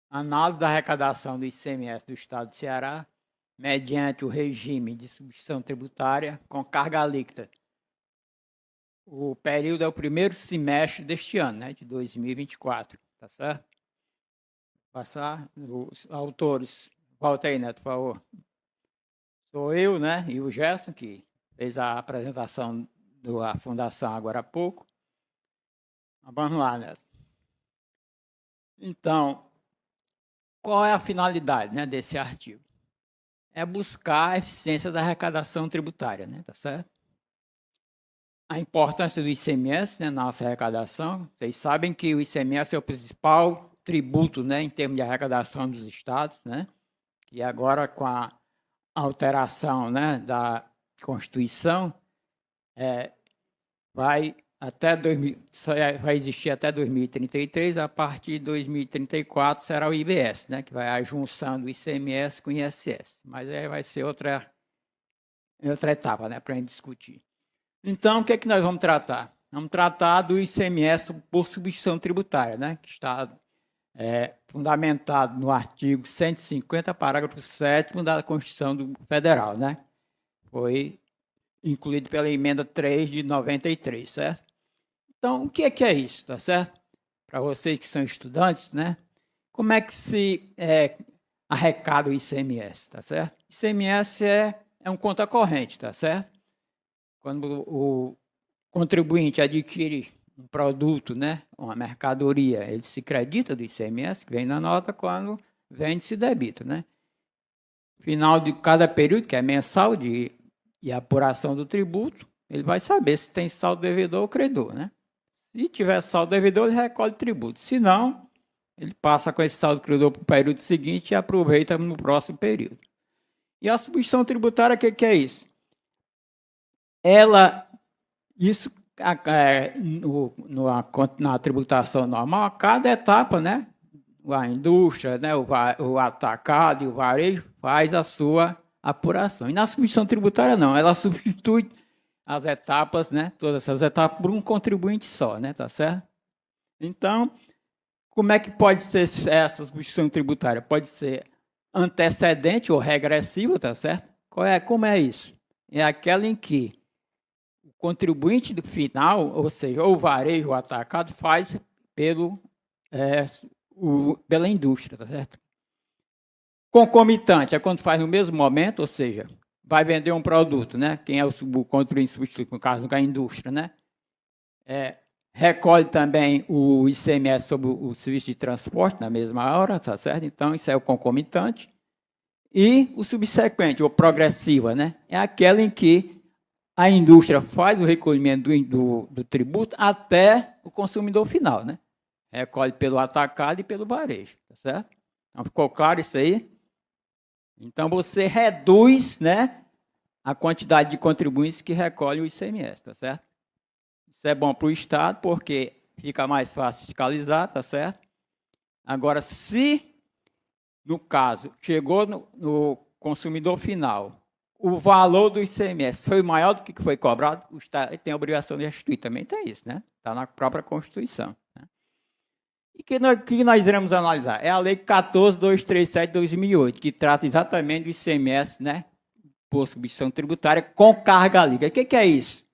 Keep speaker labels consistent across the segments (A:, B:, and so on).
A: Análise da arrecadação do ICMS do Estado de Ceará, mediante o regime de substituição tributária com carga líquida. O período é o primeiro semestre deste ano, né, de 2024, tá certo? Passar os autores. Volta aí, Neto, por favor. Sou eu, né, e o Gerson, que fez a apresentação da fundação agora há pouco. Vamos lá, Neto. Então, qual é a finalidade, né, desse artigo? É buscar a eficiência da arrecadação tributária, né, tá certo? A importância do ICMS, né, na nossa arrecadação. Vocês sabem que o ICMS é o principal tributo, né, em termos de arrecadação dos estados, né? E agora, com a alteração, né, da Constituição, vai existir até 2033, a partir de 2034 será o IBS, né, que vai a junção do ICMS com o ISS. Mas aí vai ser outra etapa, né, para a gente discutir. Então, o que é que nós vamos tratar? Vamos tratar do ICMS por substituição tributária, né, que está fundamentado no artigo 150, parágrafo 7º da Constituição Federal, né? Foi incluído pela emenda 3 de 93, certo? Então, o que é isso, tá certo? Para vocês que são estudantes, né? Como é que se arrecada o ICMS, tá certo? ICMS é um conta corrente, tá certo? Quando o contribuinte adquire um produto, né, uma mercadoria, ele se credita do ICMS, que vem na nota, quando vende, se debita, né? Final de cada período, que é mensal de apuração do tributo, ele vai saber se tem saldo devedor ou credor, né? Se tiver saldo devedor, ele recolhe tributo. Se não, ele passa com esse saldo credor para o período seguinte e aproveita no próximo período. E a substituição tributária, o que é isso? Na tributação normal, a cada etapa, né, a indústria, né, o atacado e o varejo faz a sua apuração. E na substituição tributária, não, ela substitui as etapas, né, todas essas etapas, por um contribuinte só, né, tá certo? Então, como é que pode ser essa substituição tributária? Pode ser antecedente ou regressiva, tá certo? Como é isso? É aquela em que o contribuinte do final, ou seja, o varejo, o atacado, faz pela indústria, tá certo? Concomitante é quando faz no mesmo momento, ou seja, vai vender um produto, né? Quem é o contribuinte substituto, no caso, a indústria, né? Recolhe também o ICMS sobre o serviço de transporte na mesma hora, tá certo? Então, isso é o concomitante. E o subsequente, ou progressiva, né? É aquela em que a indústria faz o recolhimento do tributo até o consumidor final, né? Recolhe pelo atacado e pelo varejo, tá certo? Então, ficou claro isso aí? Então, você reduz, né, a quantidade de contribuintes que recolhem o ICMS, tá certo? Isso é bom para o Estado, porque fica mais fácil fiscalizar, tá certo? Agora, se, no caso, chegou no consumidor final, o valor do ICMS foi maior do que foi cobrado, o Estado tem a obrigação de restituir. Também tem isso, né? Está na própria Constituição. Né? E que nós iremos analisar? É a Lei 14.237 de 2008, que trata exatamente do ICMS, né? Por substituição tributária com carga líquida. O que é isso?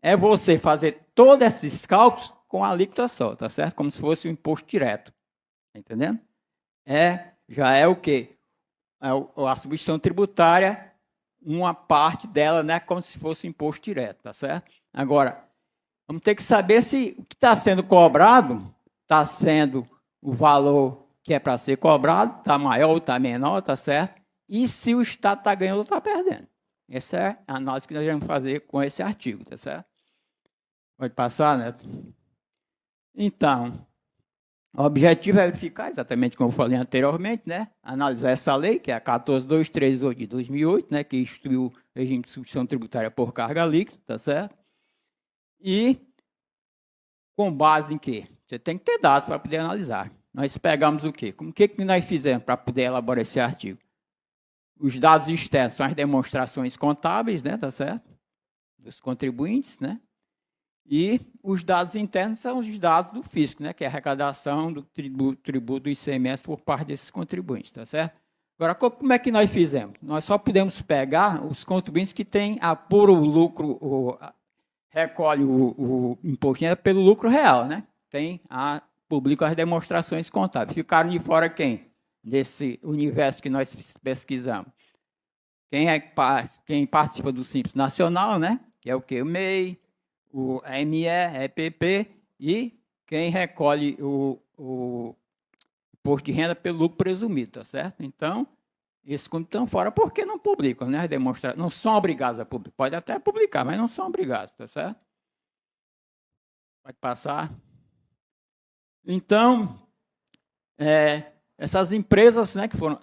A: É você fazer todos esses cálculos com a alíquota só, tá certo? Como se fosse um imposto direto. Tá entendendo? Já é o quê? A substituição tributária, uma parte dela, né, como se fosse um imposto direto, tá certo? Agora, vamos ter que saber se o que está sendo cobrado está sendo o valor que é para ser cobrado, está maior ou está menor, tá certo? E se o Estado está ganhando ou está perdendo. Essa é a análise que nós vamos fazer com esse artigo, tá certo? Pode passar, Neto? Então, o objetivo é verificar, exatamente como eu falei anteriormente, né? Analisar essa lei, que é a 14.238 de 2008, né? Que instituiu o regime de substituição tributária por carga líquida, tá certo? E com base em quê? Você tem que ter dados para poder analisar. Nós pegamos o quê? O que nós fizemos para poder elaborar esse artigo? Os dados externos são as demonstrações contábeis, né? Tá certo? Dos contribuintes, né? E os dados internos são os dados do fisco, né, que é a arrecadação do tributo do ICMS por parte desses contribuintes, tá certo? Agora, como é que nós fizemos? Nós só podemos pegar os contribuintes que têm apuro o lucro, recolhe o imposto de renda pelo lucro real, né? Publicam as demonstrações contábeis. Ficaram de fora quem? Desse universo que nós pesquisamos. Quem participa do Simples Nacional, né? Que é o quê? O MEI, o ME, EPP e quem recolhe o imposto de renda pelo lucro presumido, tá certo? Então, esses estão fora porque não publicam, né? Não são obrigados a publicar. Pode até publicar, mas não são obrigados, tá certo? Pode passar. Então, essas empresas, né, que foram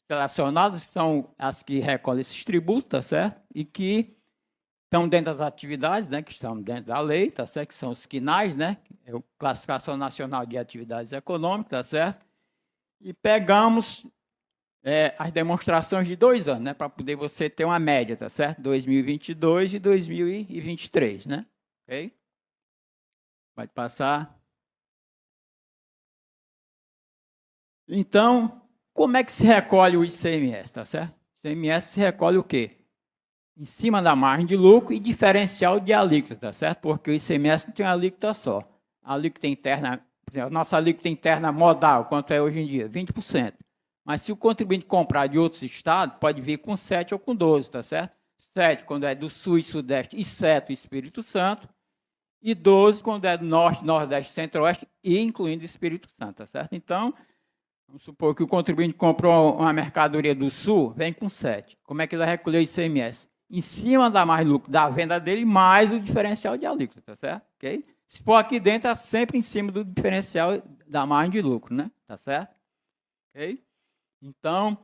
A: selecionadas são as que recolhem esses tributos, tá certo? E que estão dentro das atividades, né, que estão dentro da lei, tá certo? Que são os QNAEs, né? É a Classificação Nacional de Atividades Econômicas, tá certo? E pegamos as demonstrações de 2 anos, né, para poder você ter uma média, tá certo? 2022 e 2023, né? Ok? Pode passar. Então, como é que se recolhe o ICMS, tá certo? O ICMS se recolhe o quê? Em cima da margem de lucro e diferencial de alíquota, tá certo? Porque o ICMS não tem uma alíquota só. A alíquota interna, por exemplo, a nossa alíquota interna modal, quanto é hoje em dia? 20%. Mas se o contribuinte comprar de outros estados, pode vir com 7 ou com 12, tá certo? 7 quando é do Sul e Sudeste, exceto o Espírito Santo, e 12 quando é do Norte, Nordeste, Centro-Oeste, e incluindo o Espírito Santo, tá certo? Então, vamos supor que o contribuinte comprou uma mercadoria do Sul, vem com 7. Como é que ele vai recolher o ICMS? Em cima da mais lucro da venda dele, mais o diferencial de alíquota, tá certo? Okay? Se for aqui dentro, é sempre em cima do diferencial da margem de lucro, né? Tá certo? Ok? Então,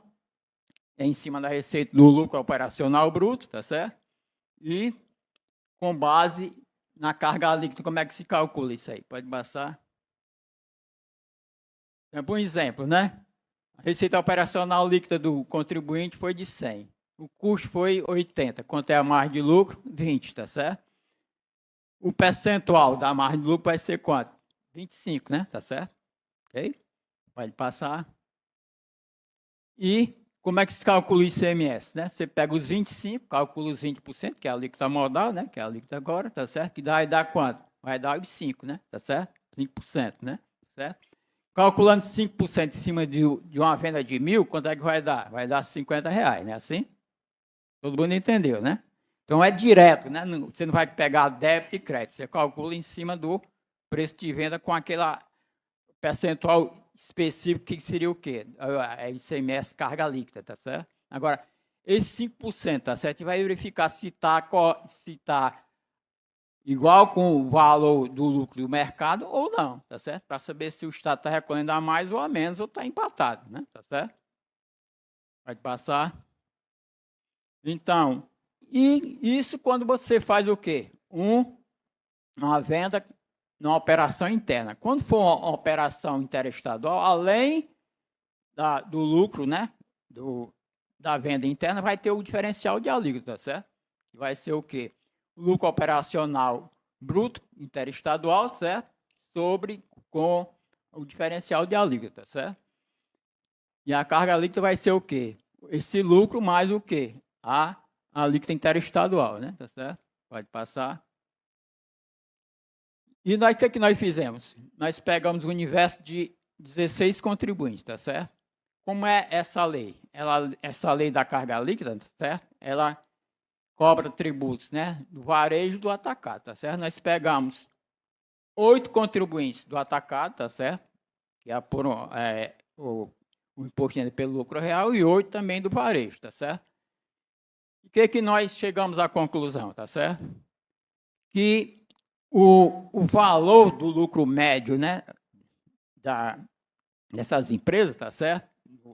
A: é em cima da receita do lucro operacional bruto, tá certo? E com base na carga líquida, como é que se calcula isso aí? Pode passar. Por exemplo, né? A receita operacional líquida do contribuinte foi de 100. O custo foi 80. Quanto é a margem de lucro? 20, tá certo? O percentual da margem de lucro vai ser quanto? 25, né? Tá certo? Ok? Pode passar. E como é que se calcula o ICMS, né? Você pega os 25, calcula os 20%, que é a alíquota modal, né? Que é a alíquota agora, tá certo? Que vai dar quanto? Vai dar os 5, né? Tá certo? 5%, né? Certo? Calculando 5% em cima de uma venda de 1.000, quanto é que vai dar? Vai dar R$50, né? Assim? Todo mundo entendeu, né? Então é direto, né? Você não vai pegar débito e crédito, você calcula em cima do preço de venda com aquele percentual específico que seria o quê? É ICMS carga líquida, tá certo? Agora, esse 5%, tá certo? Vai verificar se está igual com o valor do lucro do mercado ou não, tá certo? Para saber se o Estado está recolhendo a mais ou a menos ou está empatado, né? Tá certo? Pode passar. Então, e isso quando você faz o quê? Uma venda numa operação interna. Quando for uma operação interestadual, além do lucro, né, da venda interna, vai ter o diferencial de alíquota, certo? Que vai ser o quê? O lucro operacional bruto interestadual, certo? Com o diferencial de alíquota, certo? E a carga alíquota vai ser o quê? Esse lucro mais o quê? A alíquota interestadual, né? Tá certo? Pode passar. E nós, o que nós fizemos? Nós pegamos o universo de 16 contribuintes, tá certo? Como é essa lei? Essa lei da carga líquida, tá certo? Ela cobra tributos, né? Do varejo e do atacado, tá certo? Nós pegamos 8 contribuintes do atacado, tá certo? Que é o imposto de renda pelo lucro real, e 8 também do varejo, tá certo? O que nós chegamos à conclusão, tá certo? Que o valor do lucro médio, né, dessas empresas, tá certo?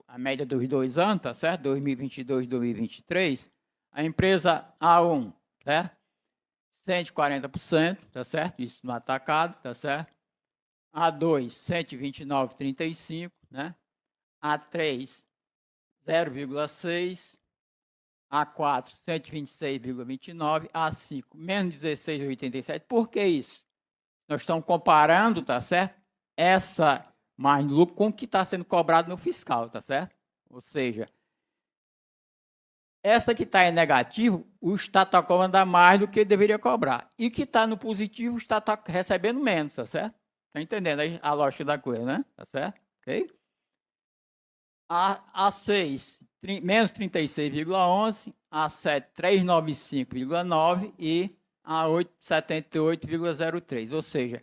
A: A média dos 2 anos, tá certo? 2022 e 2023, a empresa A1, certo? 140%, tá certo? Isso no atacado, tá certo? A2, 129,35, né? A3, 0,6, A4, 126,29, A5, menos 16,87. Por que isso? Nós estamos comparando, tá certo? Essa margem de lucro com o que está sendo cobrado no fiscal, tá certo? Ou seja, essa que está em negativo, o Estado está cobrando mais do que deveria cobrar. E o que está no positivo, o Estado está recebendo menos, tá certo? Está entendendo aí a lógica da coisa, né? Tá certo? Ok? A6, menos 36,11, A7, 395,9 e A8, 78,03. Ou seja,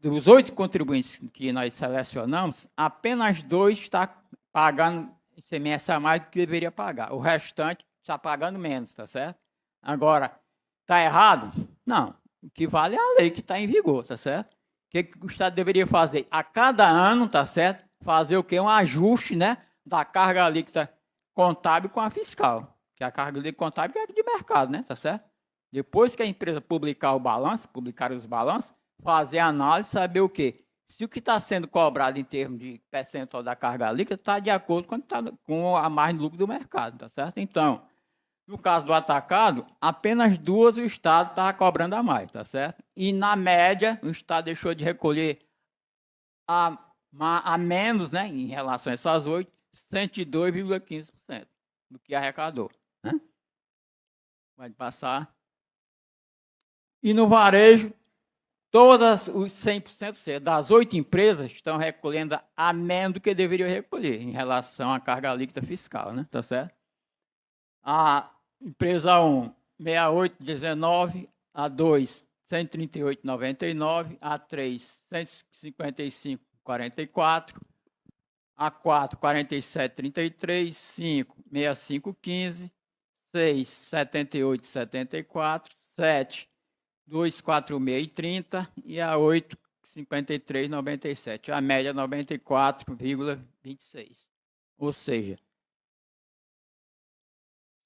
A: dos 8 contribuintes que nós selecionamos, apenas 2 está pagando ICMS a mais do que deveria pagar. O restante está pagando menos, tá certo? Agora, está errado? Não. O que vale é a lei que está em vigor, tá certo? O que o Estado deveria fazer? A cada ano, tá certo? Fazer o quê? Um ajuste, né, da carga líquida contábil com a fiscal. Que a carga líquida contábil é de mercado, né? Tá certo? Depois que a empresa publicar o balanço, publicar os balanços, fazer a análise, saber o quê? Se o que está sendo cobrado em termos de percentual da carga líquida está de acordo com a margem de lucro do mercado, tá certo? Então, no caso do atacado, apenas 2 o Estado estava cobrando a mais, tá certo? E, na média, o Estado deixou de recolher a menos, né, em relação a essas 8, 102,15% do que arrecadou. Né? Pode passar. E no varejo, todas os 100% das 8 empresas estão recolhendo a menos do que deveriam recolher em relação à carga líquida fiscal, né? Tá certo? A empresa 1, 68,19, a 2, 138,99, a 3, 155,44, a 4, 47,33, 5, 65,15, 6, 78,74, 7, 246,30 e a 8, 53,97. A média 94,26. Ou seja,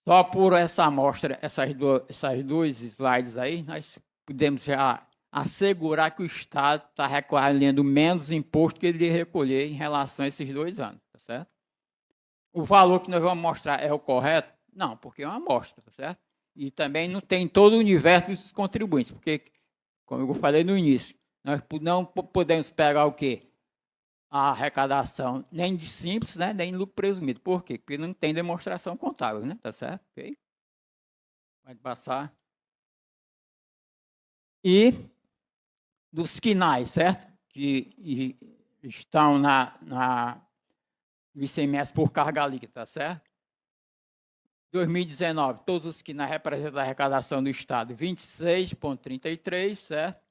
A: só por essa amostra, essas dois slides aí, nós podemos já assegurar que o Estado está recolhendo menos imposto que ele iria recolher em relação a esses 2 anos, tá certo? O valor que nós vamos mostrar é o correto? Não, porque é uma amostra, tá certo? E também não tem todo o universo dos contribuintes, porque, como eu falei no início, nós não podemos pegar o quê? A arrecadação nem de simples, né, nem de lucro presumido. Por quê? Porque não tem demonstração contábil, né? Tá certo? Ok? Pode passar. E dos quinais, certo? Que estão no ICMS por carga líquida, tá certo? 2019, todos os que representam a arrecadação do Estado, 26,33, certo?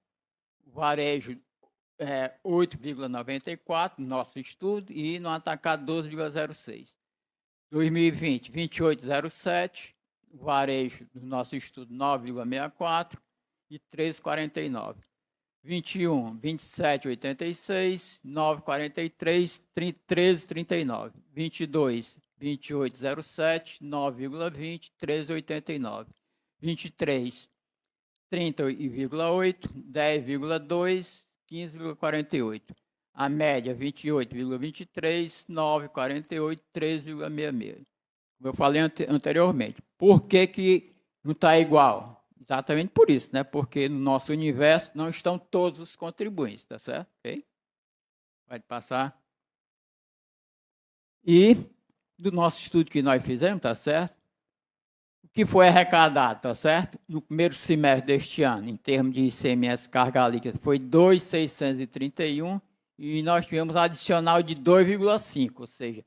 A: O varejo, 8,94, no nosso estudo, e no atacado, 12,06. 2020, 28,07, o varejo, no nosso estudo, 9,64 e 13,49. 21, 27,86, 9,43, 13,39. 22, 28,07, 9,20, 13,89. 23, 30,8, 10,2, 15,48. A média, 28,23, 9,48, 13,66. Como eu falei anteriormente. Por que não está igual? Exatamente por isso, né? Porque no nosso universo não estão todos os contribuintes, tá certo? Okay? Pode passar. E do nosso estudo que nós fizemos, tá certo? O que foi arrecadado, tá certo? No primeiro semestre deste ano, em termos de ICMS carga líquida, foi 2.631 e nós tivemos um adicional de 2,5, ou seja,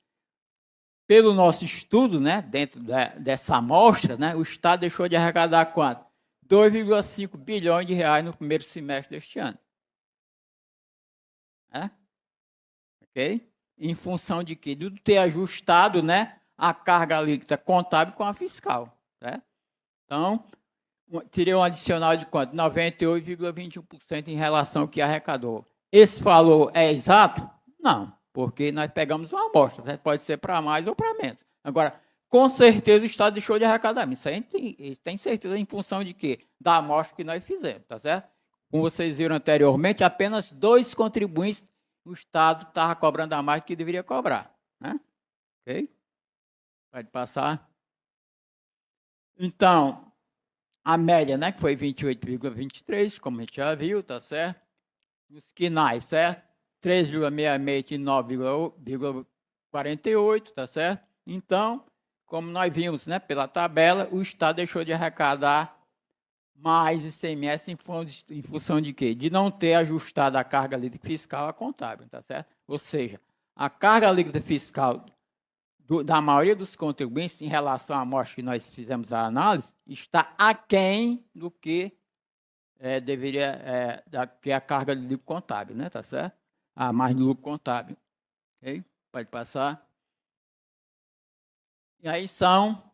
A: pelo nosso estudo, né, dentro dessa amostra, né, o Estado deixou de arrecadar quanto? 2,5 bilhões de reais no primeiro semestre deste ano. Ok? Em função de quê? De ter ajustado, né, a carga líquida contábil com a fiscal. Certo? Então, teria um adicional de quanto? 98,21% em relação ao que arrecadou. Esse valor é exato? Não, porque nós pegamos uma amostra. Né? Pode ser para mais ou para menos. Agora, com certeza o Estado deixou de arrecadar. Isso aí tem certeza em função de quê? Da amostra que nós fizemos, tá certo? Como vocês viram anteriormente, apenas 2 contribuintes o Estado estava cobrando a mais do que deveria cobrar. Né? Ok? Pode passar. Então, a média, né, que foi 28,23, como a gente já viu, tá certo? Os quinais, certo? 3,68 e 9,48, tá certo? Então, como nós vimos, né, pela tabela, o Estado deixou de arrecadar mais ICMS em função de quê? De não ter ajustado a carga líquida fiscal à contábil, tá certo? Ou seja, a carga líquida fiscal da maioria dos contribuintes em relação à amostra que nós fizemos a análise está aquém do que deveria, que é a carga de lucro contábil, né? Tá certo? A margem de lucro contábil. Ok? Pode passar. E aí são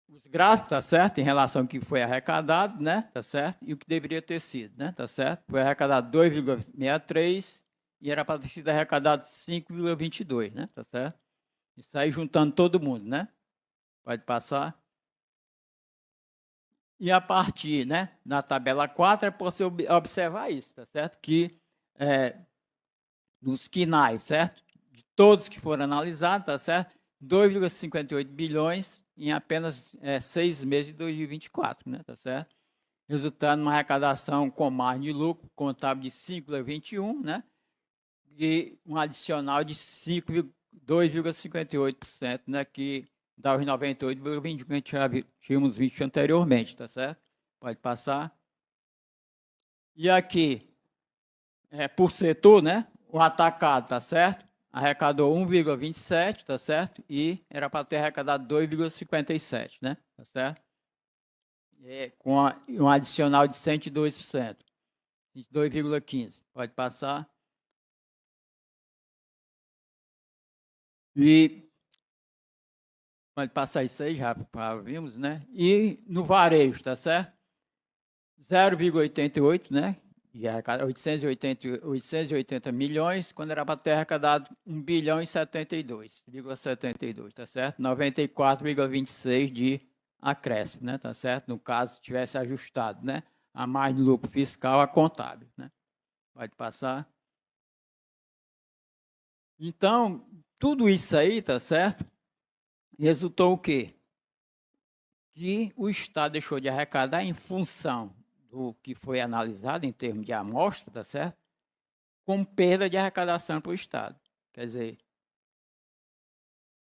A: os gráficos, tá certo? Em relação ao que foi arrecadado, né? Tá certo? E o que deveria ter sido, né? Tá certo? Foi arrecadado 2,63 e era para ter sido arrecadado 5,22, né? Tá certo? Isso aí juntando todo mundo, né? Pode passar. E a partir, né, na tabela 4 é possível observar isso, tá certo? Que nos quinais, certo? De todos que foram analisados, tá certo? 2,58 bilhões em apenas 6 meses de 2024, né? Tá certo? Resultando numa arrecadação com margem de lucro contábil de 5,21, né? E um adicional de 2,58%, né? Que dá os 98,20 que a gente já tínhamos visto anteriormente, tá certo? Pode passar. E aqui, por setor, né? O atacado, tá certo? Arrecadou 1,27, tá certo? E era para ter arrecadado 2,57, né? Tá certo? Com um adicional de 102%. 22,15. Pode passar. E pode passar isso aí, já vimos, né? E no varejo, tá certo? 0,88, né? E 880 milhões, quando era para ter arrecadado 1 bilhão e 72,72, tá certo? 94,26 de acréscimo, né? Tá certo? No caso, tivesse ajustado, né? A margem de lucro fiscal a contábil, né? Pode passar. Então, tudo isso aí, tá certo? Resultou o quê? Que o Estado deixou de arrecadar em função do que foi analisado em termos de amostra, tá certo? Com perda de arrecadação para o Estado. Quer dizer,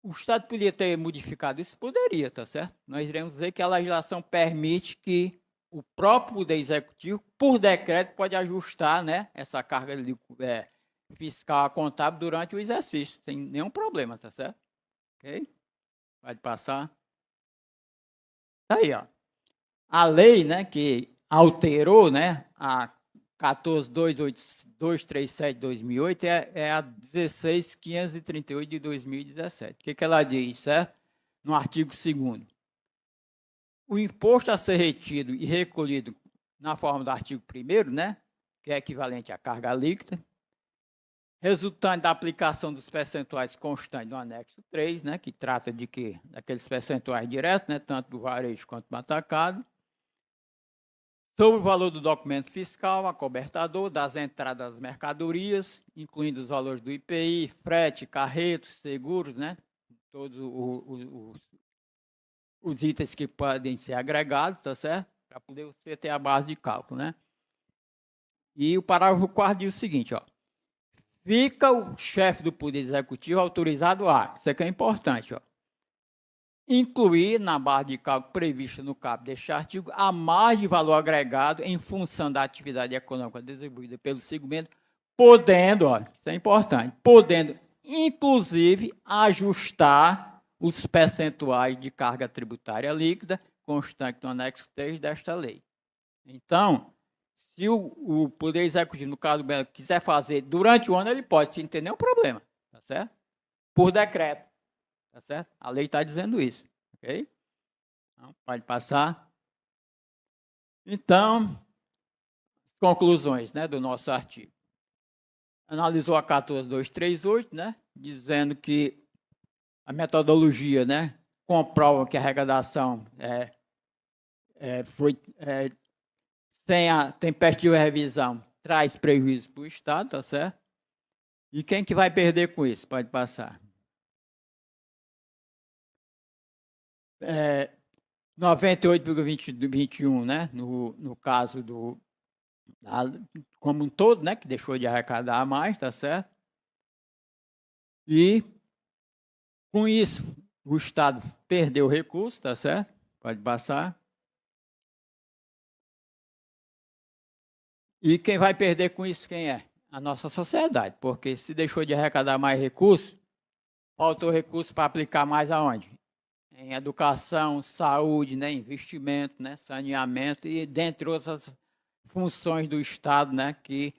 A: o Estado poderia ter modificado isso? Poderia, tá certo? Nós iremos dizer que a legislação permite que o próprio Poder Executivo, por decreto, pode ajustar, né, essa carga fiscal contábil durante o exercício, sem nenhum problema, tá certo? Ok? Pode passar. Aí, ó. A lei, né, que alterou, né, a 14.237 de 2008 é a 16.538 de 2017. O que ela diz, certo? No artigo 2º. O imposto a ser retido e recolhido na forma do artigo 1º, né, que é equivalente à carga líquida, resultante da aplicação dos percentuais constantes do anexo 3, né, que trata de quê? Daqueles percentuais diretos, né, tanto do varejo quanto do atacado, sobre o valor do documento fiscal, acobertador, das entradas das mercadorias, incluindo os valores do IPI, frete, carretos, seguros, né? Todos os itens que podem ser agregados, tá certo? Para poder você ter a base de cálculo, né? E o parágrafo 4º diz o seguinte, ó. Fica o chefe do Poder Executivo autorizado a, isso aqui é importante, ó, incluir na base de cálculo prevista no caput deste artigo a margem de valor agregado em função da atividade econômica desenvolvida pelo segmento, podendo, ó, isso é importante, podendo, inclusive, ajustar os percentuais de carga tributária líquida constante no anexo 3 desta lei. Então, se o Poder Executivo, no caso do Belo, quiser fazer durante o ano, ele pode, sem ter nenhum problema, tá certo? Por decreto. Tá certo? A lei está dizendo isso. Ok? Então, pode passar. Então, conclusões, né, do nosso artigo. Analisou a 14.238, né, dizendo que a metodologia, né, comprova que a arrecadação foi tem perspectiva de revisão, traz prejuízo para o Estado, tá certo? E quem que vai perder com isso? Pode passar. 98,21, né? No caso como um todo, né? Que deixou de arrecadar mais, tá certo? E com isso, o Estado perdeu recurso, tá certo? Pode passar. E quem vai perder com isso, quem é? A nossa sociedade, porque se deixou de arrecadar mais recursos, faltou recurso para aplicar mais aonde? Em educação, saúde, né, investimento, né, saneamento e dentre outras funções do Estado, né, que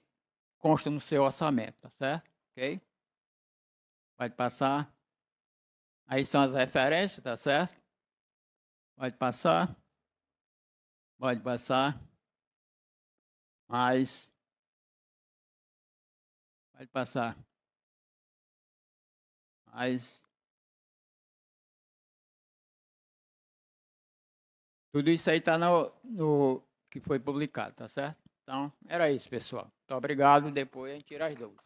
A: constam no seu orçamento, tá certo? Ok? Pode passar. Aí são as referências, tá certo? Pode passar. Pode passar. Mais. Pode passar. Mais. Tudo isso aí está no que foi publicado, tá certo? Então, era isso, pessoal. Muito obrigado. Depois a gente tira as dúvidas.